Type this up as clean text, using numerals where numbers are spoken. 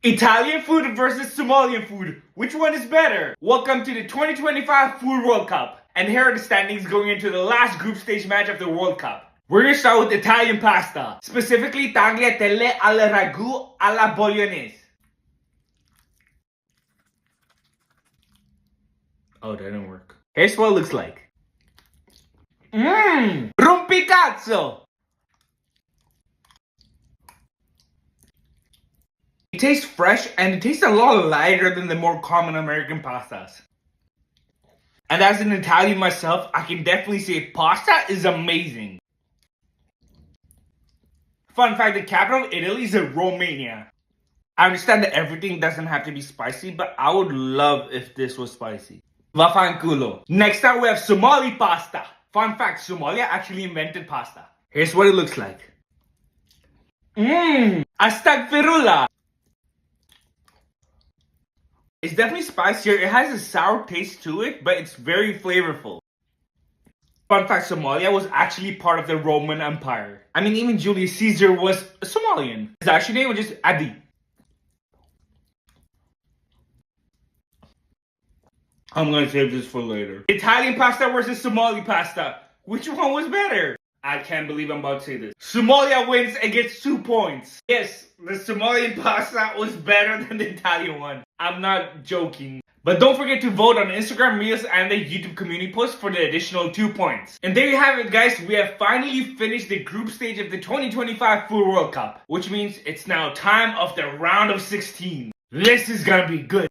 Italian food versus Somalian food. Which one is better? Welcome to the 2025 Food World Cup. And here are the standings going into the last group stage match of the World Cup. We're gonna start with Italian pasta. Specifically, tagliatelle alla ragu alla bolognese. Oh, that didn't work. Here's what it looks like. Rompicazzo! It tastes fresh and it tastes a lot lighter than the more common American pastas. And as an Italian myself, I can definitely say pasta is amazing. Fun fact, the capital of Italy is Romania. I understand that everything doesn't have to be spicy, but I would love if this was spicy. Vaffanculo. Next up we have Somali pasta. Fun fact, Somalia actually invented pasta. Here's what it looks like. Astagfirullah. It's definitely spicier. It has a sour taste to it, but it's very flavorful. Fun fact, Somalia was actually part of the Roman Empire. I mean, even Julius Caesar was a Somalian. His actual name was just Adi. I'm gonna save this for later. Italian pasta versus Somali pasta. Which one was better? I can't believe I'm about to say this. Somalia wins and gets 2 points. Yes, the Somalian pasta was better than the Italian one. I'm not joking. But don't forget to vote on Instagram Reels and the YouTube community post for the additional 2 points. And there you have it, guys. We have finally finished the group stage of the 2025 Food World Cup. Which means it's now time of the round of 16. This is gonna be good.